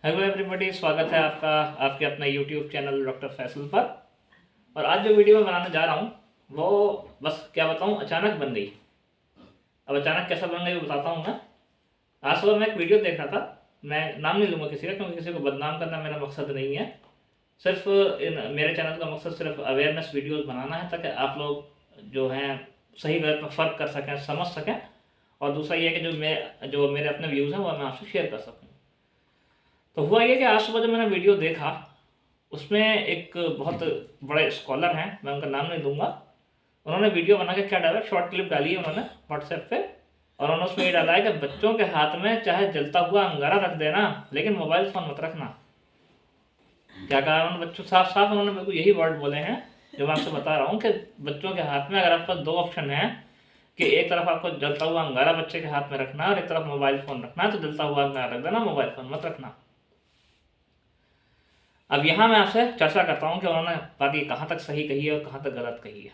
Hello everybody, स्वागत है आपका आपके अपने यूट्यूब चैनल डॉक्टर फैसल पर। और आज जो वीडियो मैं बनाने जा रहा हूँ वो बस क्या बताऊँ, अचानक बन गई। अब अचानक कैसा बन गई वो बताता हूँ मैं। आज सुबह मैं एक वीडियो देख रहा था। मैं नाम नहीं लूँगा किसी का, क्योंकि किसी को बदनाम करना मेरा मकसद नहीं है। सिर्फ मेरे चैनल का मकसद सिर्फ अवेयरनेस वीडियोज़ बनाना है, ताकि आप लोग जो हैं सही गलत में फ़र्क कर सकें, समझ सकें। और दूसरा ये है कि जो मेरे अपने व्यूज़ हैं वो मैं आपसे शेयर कर सकूँ। तो हुआ ये कि आज सुबह जब मैंने वीडियो देखा, उसमें एक बहुत बड़े स्कॉलर हैं, मैं उनका नाम नहीं दूंगा। उन्होंने वीडियो बना के क्या डाला, शॉर्ट क्लिप डाली है उन्होंने व्हाट्सएप पे। और उन्होंने उसमें ये डाला है कि बच्चों के हाथ में चाहे जलता हुआ अंगारा रख देना, लेकिन मोबाइल फ़ोन मत रखना। क्या कहा उन्होंने? बच्चों साफ साफ उन्होंने बिल्कुल यही वर्ड बोले हैं जो मैं आपसे बता रहा हूँ कि बच्चों के हाथ में अगर आपके पास दो ऑप्शन है कि एक तरफ आपको जलता हुआ अंगारा बच्चे के हाथ में रखना है और एक तरफ मोबाइल फ़ोन रखना है, तो जलता हुआ अंगारा रख देना, मोबाइल फ़ोन मत रखना। अब यहाँ मैं आपसे चर्चा करता हूँ कि उन्होंने बात ये कहाँ तक सही कही है और कहाँ तक गलत कही है।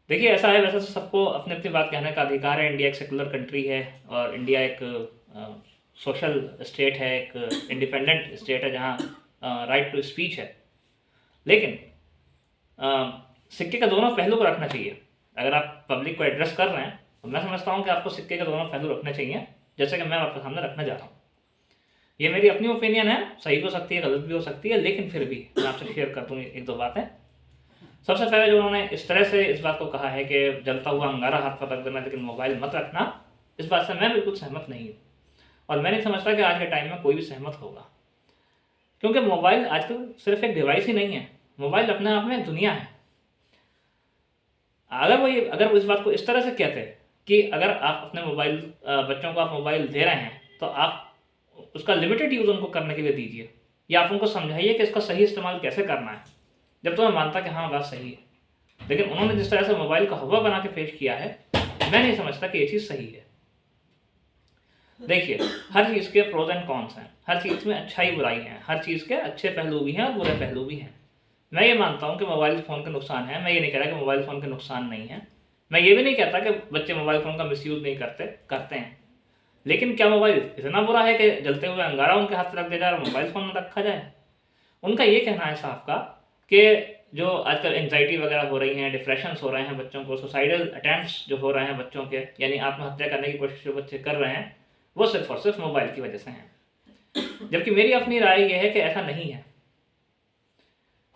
देखिए, ऐसा है, वैसे तो सबको अपनी अपनी बात कहने का अधिकार है। इंडिया एक सेकुलर कंट्री है और इंडिया एक सोशल स्टेट है, एक इंडिपेंडेंट स्टेट है जहाँ राइट टू स्पीच है। लेकिन सिक्के के दोनों पहलू को रखना चाहिए। अगर आप पब्लिक को एड्रेस कर रहे हैं तो मैं समझता हूँ कि आपको सिक्के के दोनों पहलू रखने चाहिए, जैसे कि मैं आपके सामने रखने जा रहा हूँ। ये मेरी अपनी ओपिनियन है, सही भी हो सकती है, गलत भी हो सकती है, लेकिन फिर भी मैं आपसे शेयर कर दूँ एक दो बातें। सबसे पहले जो उन्होंने इस तरह से इस बात को कहा है कि जलता हुआ अंगारा हाथ पर रख देना लेकिन मोबाइल मत रखना, इस बात से मैं बिल्कुल सहमत नहीं हूँ। और मैं नहीं समझता कि आज के टाइम में कोई भी सहमत होगा, क्योंकि मोबाइल आजकल सिर्फ एक डिवाइस ही नहीं है, मोबाइल अपने आप में एक दुनिया है। अगर वो इस बात को इस तरह से कहते कि अगर आप अपने मोबाइल बच्चों को आप मोबाइल दे रहे हैं तो आप उसका लिमिटेड यूज़ उनको करने के लिए दीजिए, या आप उनको समझाइए कि इसका सही इस्तेमाल कैसे करना है, जब तो मैं मानता कि हाँ बात सही है। लेकिन उन्होंने जिस तरह से मोबाइल को हवा बना के पेश किया है, मैं नहीं समझता कि ये चीज़ सही है। देखिए, हर चीज़ के प्रोज एंड कॉन्स हैं, हर चीज़ में अच्छाई बुराई है, हर चीज़ के अच्छे पहलू भी हैं और बुरे पहलू भी हैं। मैं ये मानता हूँ कि मोबाइल फ़ोन के नुकसान है, मैं ये नहीं कह रहा कि मोबाइल फ़ोन के नुकसान नहीं है। मैं ये भी नहीं कहता कि बच्चे मोबाइल फ़ोन का मिसयूज़ नहीं करते, करते हैं। लेकिन क्या मोबाइल इतना बुरा है कि जलते हुए अंगारा उनके हाथ में रख दिया जाए और मोबाइल फ़ोन में रखा जाए? उनका ये कहना है साफ का कि जो आजकल एंग्जाइटी वगैरह हो रही हैं, डिप्रेशंस हो रहे हैं बच्चों को, सुसाइडल अटेम्प्ट्स जो हो रहे हैं बच्चों के, यानी आत्महत्या करने की कोशिश जो बच्चे कर रहे हैं, वो सिर्फ और सिर्फ मोबाइल की वजह से हैं। जबकि मेरी अपनी राय ये है कि ऐसा नहीं है।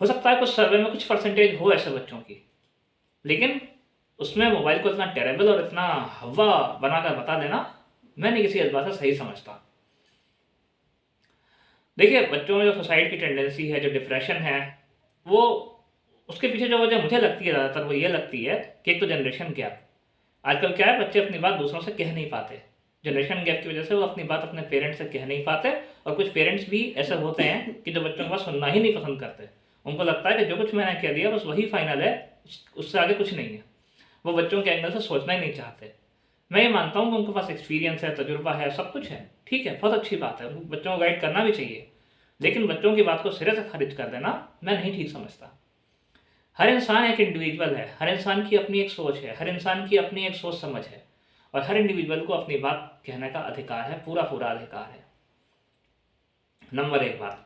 हो सकता है कुछ सर्वे में कुछ परसेंटेज हो ऐसे बच्चों की, लेकिन उसमें मोबाइल को इतना टेरेबल और इतना हवा बनाकर बता देना, मैं नहीं किसी अजबा से सही समझता। देखिए, बच्चों में जो सुसाइड की टेंडेंसी है, जो डिप्रेशन है, वो उसके पीछे जो वजह मुझे लगती है ज़्यादातर वो ये लगती है कि एक तो जनरेशन गैप। आजकल क्या है, बच्चे अपनी बात दूसरों से कह नहीं पाते। जनरेशन गैप की वजह से वो अपनी बात अपने पेरेंट्स से कह नहीं पाते। और कुछ पेरेंट्स भी ऐसे होते हैं कि जो बच्चों की बात सुनना ही नहीं पसंद करते। उनको लगता है कि जो कुछ मैंने कह दिया बस वही फाइनल है, उससे आगे कुछ नहीं है। वो बच्चों के एंगल से सोचना ही नहीं चाहते। मैं ये मानता हूँ कि उनके पास एक्सपीरियंस है, तजुर्बा है, सब कुछ है, ठीक है, बहुत अच्छी बात है, बच्चों को गाइड करना भी चाहिए। लेकिन बच्चों की बात को सिरे से खारिज कर देना मैं नहीं ठीक समझता। हर इंसान एक इंडिविजुअल है, हर इंसान की अपनी एक सोच है, हर इंसान की अपनी एक सोच समझ है, और हर इंडिविजुअल को अपनी बात कहने का अधिकार है, पूरा पूरा अधिकार है। नंबर एक बात।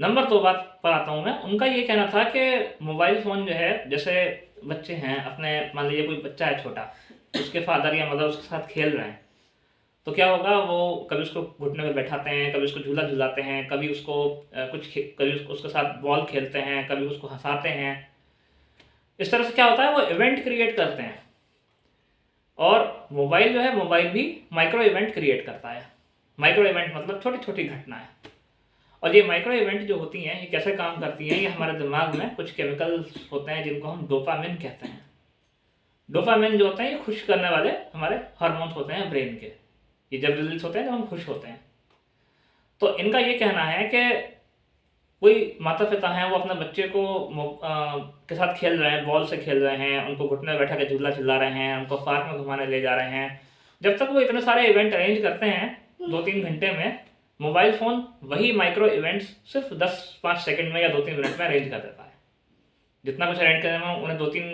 नंबर दो बात पर आता हूँ मैं। उनका ये कहना था कि मोबाइल फ़ोन जो है, जैसे बच्चे हैं अपने, मान लीजिए कोई बच्चा है छोटा, उसके फादर या मदर उसके साथ खेल रहे हैं, तो क्या होगा, वो कभी उसको घुटने में बैठाते हैं, कभी उसको झूला झुलाते हैं, कभी उसको कभी उसके साथ बॉल खेलते हैं, कभी उसको हंसाते हैं। इस तरह से क्या होता है, वो इवेंट क्रिएट करते हैं। और मोबाइल जो है, मोबाइल भी माइक्रो इवेंट क्रिएट करता है। माइक्रो इवेंट मतलब छोटी छोटी घटनाएं। और ये माइक्रो इवेंट जो होती हैं, ये कैसे काम करती हैं, ये हमारे दिमाग में कुछ केमिकल्स होते हैं जिनको हम डोपामिन कहते हैं। डोपामिन जो होते हैं, ये खुश करने वाले हमारे हार्मोन्स होते हैं ब्रेन के। ये जब रिलीज होते हैं जब हम खुश होते हैं। तो इनका ये कहना है कि कोई माता पिता हैं, वो अपने बच्चे को के साथ खेल रहे हैं, बॉल से खेल रहे हैं, उनको घुटने में बैठा के झूला झुला रहे हैं, उनको पार्क में घुमाने ले जा रहे हैं। जब तक वो इतने सारे इवेंट अरेंज करते हैं 2-3 घंटे में, मोबाइल फ़ोन वही माइक्रो इवेंट्स सिर्फ 10-5 सेकंड में या 2-3 मिनट में अरेंज कर देता है। जितना कुछ अरेंज करने में उन्हें 2-3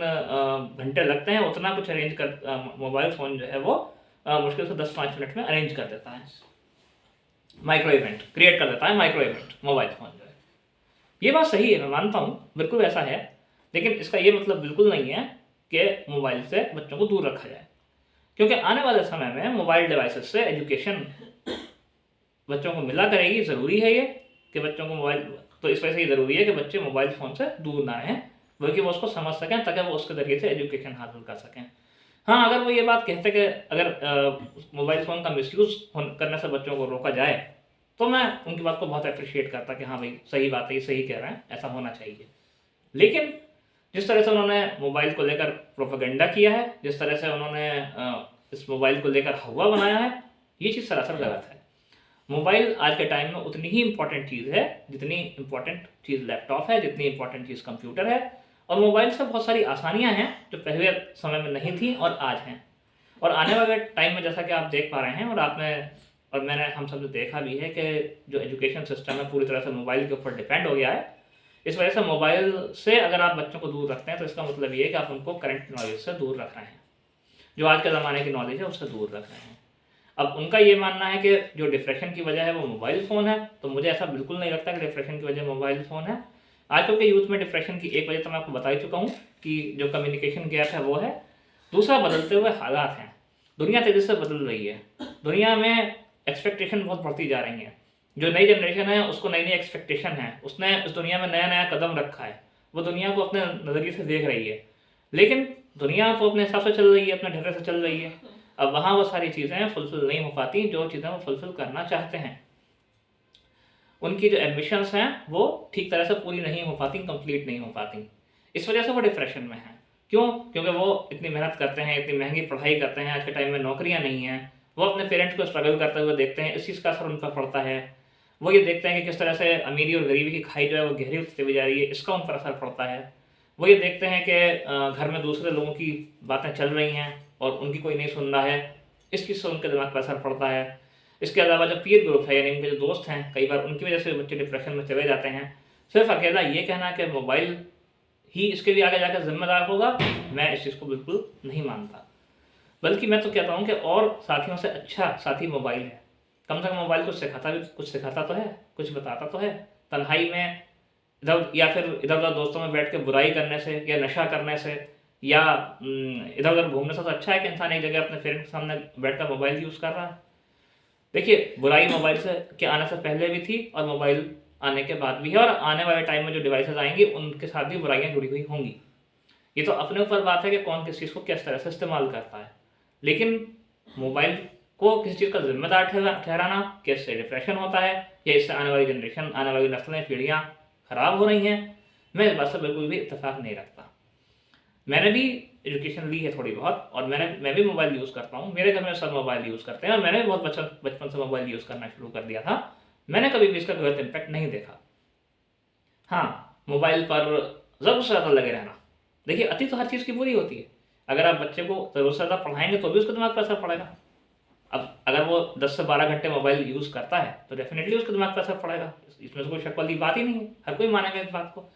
घंटे लगते हैं, उतना कुछ अरेंज कर मोबाइल फ़ोन जो है वो मुश्किल से 10-5 मिनट में अरेंज कर देता है। माइक्रो इवेंट क्रिएट कर देता है, माइक्रो इवेंट मोबाइल फ़ोन जो है। ये बात सही है, मैं मानता हूँ, बिल्कुल ऐसा है। लेकिन इसका ये मतलब बिल्कुल नहीं है कि मोबाइल से बच्चों को दूर रखा जाए, क्योंकि आने वाले समय में मोबाइल डिवाइसेस से एजुकेशन बच्चों को मिला करेगी। ज़रूरी है ये कि बच्चों को मोबाइल, तो इस वजह से ये ज़रूरी है कि बच्चे मोबाइल फ़ोन से दूर ना रहें, बल्कि वो उसको समझ सकें ताकि वो उसके ज़रिए से एजुकेशन हासिल कर सकें। हाँ, अगर वो ये बात कहते कि अगर मोबाइल फ़ोन का मिसयूज़ करने से बच्चों को रोका जाए, तो मैं उनकी बात को बहुत एप्रिशिएट करता कि हाँ भाई, सही बात है, ये सही कह रहे हैं, ऐसा होना चाहिए। लेकिन जिस तरह से उन्होंने मोबाइल को लेकर प्रोपेगेंडा किया है, जिस तरह से उन्होंने इस मोबाइल को लेकर हवा बनाया है, ये चीज़ सरासर गलत है। मोबाइल आज के टाइम में उतनी ही इम्पोर्टेंट चीज़ है जितनी इम्पोर्टेंट चीज़ लैपटॉप है, जितनी इम्पोर्टेंट चीज़ कंप्यूटर है। और मोबाइल से बहुत सारी आसानियाँ हैं जो पहले समय में नहीं थी और आज हैं। और आने वाले टाइम में जैसा कि आप देख पा रहे हैं, और मैंने हम सब ने देखा भी है कि जो एजुकेशन सिस्टम है पूरी तरह से मोबाइल के ऊपर डिपेंड हो गया है। इस वजह से मोबाइल से अगर आप बच्चों को दूर रखते हैं तो इसका मतलब ये है कि आप उनको करंट नॉलेज से दूर रख रहे हैं, जो आज के ज़माने की नॉलेज है उससे दूर रख रहे हैं। अब उनका ये मानना है कि जो डिप्रेशन की वजह है वो मोबाइल फ़ोन है, तो मुझे ऐसा बिल्कुल नहीं लगता कि डिप्रेशन की वजह मोबाइल फ़ोन है। आजकल के यूथ में डिप्रेशन की एक वजह तो मैं आपको बता ही चुका हूँ कि जो कम्युनिकेशन गैप है वो है। दूसरा, बदलते हुए हालात हैं। दुनिया तेज़ी से बदल रही है, दुनिया में एक्सपेक्टेशन बहुत बढ़ती जा रही हैं। जो नई जनरेशन है उसको नई नई एक्सपेक्टेशन है, उसने इस दुनिया में नया नया कदम रखा है, वो दुनिया को अपने नज़रिए से देख रही है। लेकिन दुनिया तो अपने हिसाब से चल रही है, अपने ढंग से चल रही है। अब वहाँ वो सारी चीज़ें फुलफ़िल नहीं हो पाती जो चीज़ें वो फुलफ़िल करना चाहते हैं। उनकी जो एम्बिशंस हैं वो ठीक तरह से पूरी नहीं हो पाती, कंप्लीट नहीं हो पाती। इस वजह से वो डिप्रेशन में हैं। क्यों? क्योंकि वो इतनी मेहनत करते हैं, इतनी महँगी पढ़ाई करते हैं, आज के टाइम में नौकरियाँ नहीं हैं। वो अपने पेरेंट्स को स्ट्रगल करते हुए देखते हैं, इस चीज़ का असर उन पर पड़ता है। वो ये देखते हैं कि किस तरह से अमीरी और गरीबी की खाई जो है वो गहरी होती चली जा रही है, इसका उन पर असर पड़ता है। वो ये देखते हैं कि घर में दूसरे लोगों की बातें चल रही हैं और उनकी कोई नहीं सुन रहा है, इस चीज़ से उनके दिमाग पर असर पड़ता है। इसके अलावा जो पीयर ग्रुप है, यानी उनके जो दोस्त हैं, कई बार उनकी वजह से बच्चे डिप्रेशन में चले जाते हैं। सिर्फ अकेला ये कहना कि मोबाइल ही इसके लिए आगे जाकर जिम्मेदार होगा, मैं इस चीज़ को बिल्कुल नहीं मानता। बल्कि मैं तो कहता हूँ कि और साथियों से अच्छा साथी मोबाइल है। कम से कम मोबाइल कुछ सिखाता तो है, कुछ बताता तो है। तन्हाई में इधर या फिर इधर-उधर दोस्तों में बैठ के बुराई करने से या नशा करने से या इधर-उधर घूमने से तो अच्छा है कि इंसान एक जगह अपने पेरेंट्स के सामने बैठकर मोबाइल यूज़ कर रहा है। देखिए, बुराई मोबाइल से के आने से पहले भी थी और मोबाइल आने के बाद भी है, और आने वाले टाइम में जो डिवाइसेज़ आएँगी उनके साथ भी बुराइयाँ जुड़ी हुई होंगी। ये तो अपने ऊपर बात है कि कौन किस चीज़ को किस तरह से इस्तेमाल करता है। लेकिन मोबाइल को किसी चीज़ का ज़िम्मेदार ठहराना कि इससे डिप्रेशन होता है या इससे आने वाली जनरेशन, आने वाली नस्लें, पीढ़ियाँ खराब हो रही हैं, मैं इस बात से बिल्कुल भी इत्तेफ़ाक नहीं रखता। मैंने भी एजुकेशन ली है थोड़ी बहुत, और मैं भी मोबाइल यूज़ करता हूँ। मेरे घर में सब मोबाइल यूज़ करते हैं और मैंने भी बहुत बचपन से मोबाइल यूज़ करना शुरू कर दिया था। मैंने कभी भी इसका गलत इम्पैक्ट नहीं देखा। हाँ, मोबाइल पर ज़रूरत से ज़्यादा लगे रहना, देखिए अति तो हर चीज़ की बुरी होती है। अगर आप बच्चे को ज़रूरत से ज़्यादा पढ़ाएँगे तो भी उसके दिमाग पर असर पड़ेगा। अब अगर वो 10 से 12 घंटे मोबाइल यूज़ करता है तो डेफ़िनेटली उसके दिमाग पर असर पड़ेगा। इसमें तो कोई शक वाली बात ही नहीं है, हर कोई मानेगा इस बात को।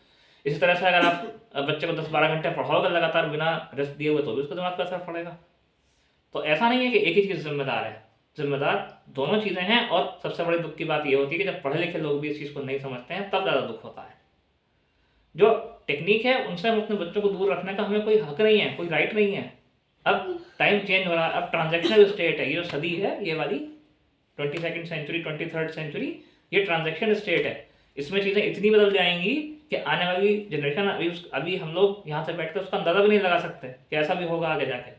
इसी तरह से अगर आप बच्चे को 10-12 घंटे पढ़ाओगे लगातार बिना रेस्ट दिए हुए तो भी उसके दिमाग पर असर पड़ेगा। तो ऐसा नहीं है कि एक ही चीज़ ज़िम्मेदार है, ज़िम्मेदार दोनों चीज़ें हैं। और सबसे बड़ी दुःख की बात ये होती है कि जब पढ़े लिखे लोग भी इस चीज़ को नहीं समझते हैं तब ज़्यादा दुःख होता है। जो टेक्नीक है उनसे हम अपने बच्चों को दूर रखने का हमें कोई हक नहीं है, कोई राइट नहीं है। अब टाइम चेंज हो रहा है, अब ट्रांज़ैक्शनल स्टेट है, ये जो सदी है ये वाली 22nd सेंचुरी, 23rd सेंचुरी, ये ट्रांज़ैक्शन स्टेट है। इसमें चीज़ें इतनी बदल जाएँगी कि आने वाली जनरेशन अभी हम लोग यहाँ से बैठ कर उसका अंदाज़ा भी नहीं लगा सकते कि ऐसा भी होगा आगे जाके।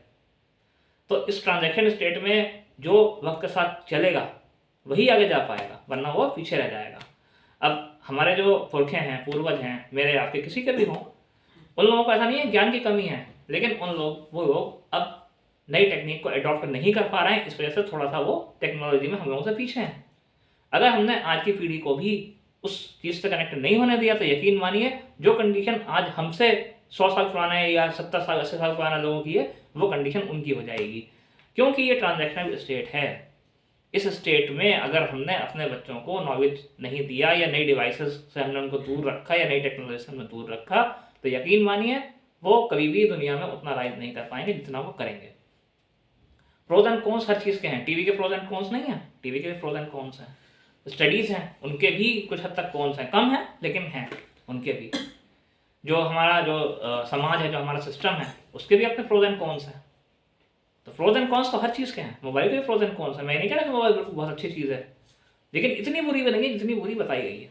तो इस ट्रांज़ैक्शन स्टेट में जो वक़्त के साथ चलेगा वही आगे जा पाएगा, वरना वो पीछे रह जाएगा। अब हमारे जो पुरखे हैं, पूर्वज हैं, मेरे आपके किसी के भी हों, उन लोगों को ऐसा नहीं है ज्ञान की कमी है, लेकिन वो लोग अब नई टेक्निक को एडॉप्ट नहीं कर पा रहे हैं। इस वजह से थोड़ा सा वो टेक्नोलॉजी में हम लोगों से पीछे हैं। अगर हमने आज की पीढ़ी को भी उस चीज़ से कनेक्ट नहीं होने दिया तो यकीन मानिए जो कंडीशन आज हमसे 100 साल पुराने या 70 साल 80 साल पुराने लोगों की है, वो कंडीशन उनकी हो जाएगी। क्योंकि ये ट्रांजैक्शनल स्टेट है। इस स्टेट में अगर हमने अपने बच्चों को नॉलेज नहीं दिया या नई डिवाइसेस से हमने उनको दूर रखा या नई टेक्नोलॉजी से हमने दूर रखा, तो यकीन मानिए वो कभी भी दुनिया में उतना राइज नहीं कर पाएंगे जितना वो करेंगे। प्रोज एंड कॉन्स हर चीज़ के हैं। टीवी के प्रोज एंड कॉन्स नहीं है, टीवी के प्रोज एंड कॉन्स हैं। स्टडीज़ हैं उनके भी कुछ हद तक कॉन्स हैं, कम हैं लेकिन हैं उनके भी। जो हमारा जो समाज है, जो हमारा सिस्टम है, उसके भी अपने प्रोज एंड कॉन्स हैं। तो प्रोज एंड कॉन्स तो हर चीज़ के हैं, मोबाइल के भी प्रोज एंड कॉन्स हैं। मैं नहीं कह रहा कि मोबाइल बिल्कुल बहुत अच्छी चीज़ है, लेकिन इतनी बुरी भी नहीं है जितनी बुरी बताई गई है।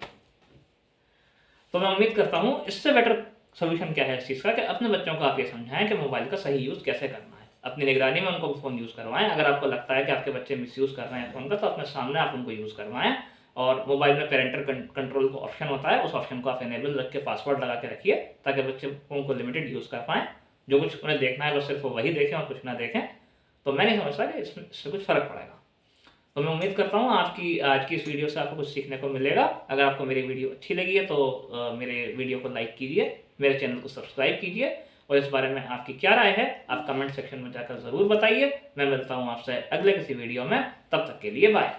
तो मैं उम्मीद करता हूँ इससे बेटर सोल्यूशन क्या है इस चीज़ का, कि अपने बच्चों को आप ये समझाएं कि मोबाइल का सही यूज़ कैसे करना है। अपनी निगरानी में उनको फ़ोन यूज़ करवाएं। अगर आपको लगता है कि आपके बच्चे मिसयूज़ कर रहे हैं फ़ोन का, तो अपने सामने आप उनको यूज़ करवाएं। और मोबाइल में पेरेंटल कंट्रोल का ऑप्शन होता है, उस ऑप्शन को आप इनेबल रख के पासवर्ड लगा के रखिए, ताकि बच्चे फ़ोन को लिमिटेड यूज़ कर पाएँ। जो कुछ उन्हें देखना है बस सिर्फ वो वही देखें और कुछ ना देखें। तो मैं नहीं समझता कि इससे कुछ फ़र्क पड़ेगा। तो मैं उम्मीद करता हूँ आपकी आज की इस वीडियो से आपको कुछ सीखने को मिलेगा। अगर आपको मेरी वीडियो अच्छी लगी है तो मेरे वीडियो को लाइक कीजिए, मेरे चैनल को सब्सक्राइब कीजिए, और इस बारे में आपकी क्या राय है आप कमेंट सेक्शन में जाकर ज़रूर बताइए। मैं मिलता हूँ आपसे अगले किसी वीडियो में, तब तक के लिए बाय।